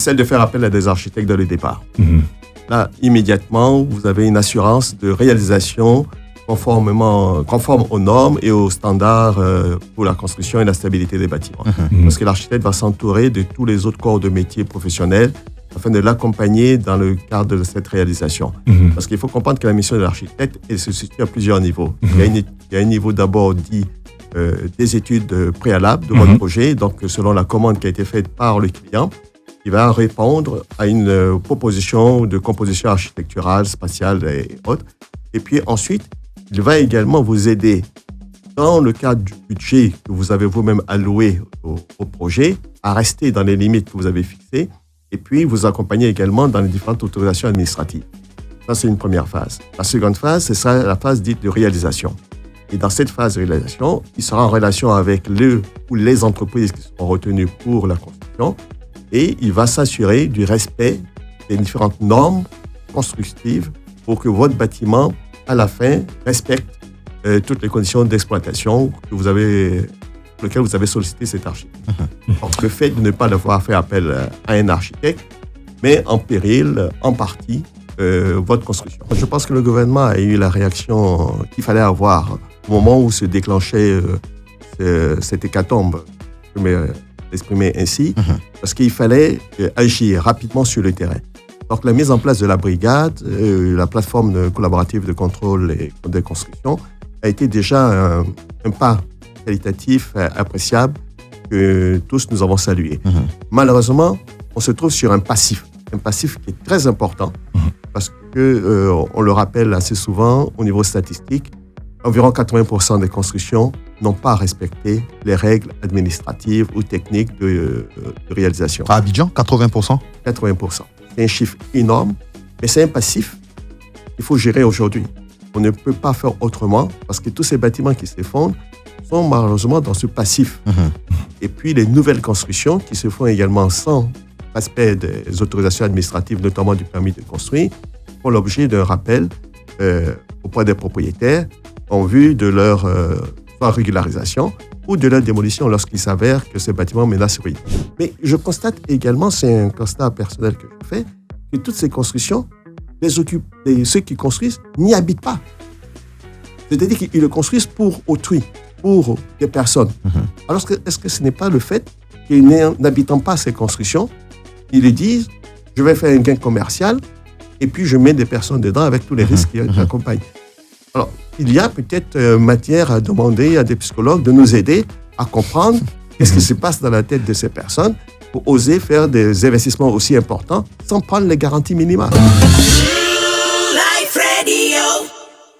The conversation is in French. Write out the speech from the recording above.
celle de faire appel à des architectes dès le départ. Là, immédiatement, vous avez une assurance de réalisation conforme aux normes et aux standards pour la construction et la stabilité des bâtiments. Parce que l'architecte va s'entourer de tous les autres corps de métiers professionnels afin de l'accompagner dans le cadre de cette réalisation. Parce qu'il faut comprendre que la mission de l'architecte, elle se situe à plusieurs niveaux. Il y a un niveau d'abord dit des études préalables de votre projet, donc selon la commande qui a été faite par le client, il va répondre à une proposition de composition architecturale, spatiale et autres. Et puis ensuite, il va également vous aider dans le cadre du budget que vous avez vous-même alloué au projet à rester dans les limites que vous avez fixées et puis vous accompagner également dans les différentes autorisations administratives. Ça, c'est une première phase. La seconde phase, ce sera la phase dite de réalisation. Et dans cette phase de réalisation, il sera en relation avec le ou les entreprises qui seront retenues pour la construction et il va s'assurer du respect des différentes normes constructives pour que votre bâtiment, à la fin, respecte toutes les conditions d'exploitation pour lesquelles vous avez sollicité cet architecte. Donc, le fait de ne pas devoir faire appel à un architecte met en péril, en partie, votre construction. Je pense que le gouvernement a eu la réaction qu'il fallait avoir au moment où se déclenchait cette hécatombe, je vais l'exprimer ainsi, parce qu'il fallait agir rapidement sur le terrain. Donc, la mise en place de la brigade, la plateforme collaborative de contrôle et de construction, a été déjà un pas qualitatif appréciable que tous nous avons salué. Malheureusement, on se trouve sur un passif qui est très important, parce que, on le rappelle assez souvent, au niveau statistique, environ 80% des constructions n'ont pas respecté les règles administratives ou techniques de réalisation. À Abidjan, 80%? 80%. C'est un chiffre énorme, mais c'est un passif qu'il faut gérer aujourd'hui. On ne peut pas faire autrement parce que tous ces bâtiments qui s'effondrent sont malheureusement dans ce passif. Et puis les nouvelles constructions qui se font également sans respect des autorisations administratives, notamment du permis de construire, font l'objet d'un rappel auprès des propriétaires en vue de leur soit régularisation ou de leur démolition lorsqu'il s'avère que ces bâtiments menacent ruine. Mais je constate également, c'est un constat personnel que je fais, que toutes ces constructions, ceux qui construisent n'y habitent pas. C'est-à-dire qu'ils le construisent pour autrui, pour des personnes. Alors, est-ce que ce n'est pas le fait qu'ils n'habitant pas ces constructions, ils le disent, je vais faire un gain commercial et puis je mets des personnes dedans avec tous les risques qui accompagnent. Alors, il y a peut-être matière à demander à des psychologues de nous aider à comprendre qu'est-ce qui se passe dans la tête de ces personnes pour oser faire des investissements aussi importants sans prendre les garanties minimales.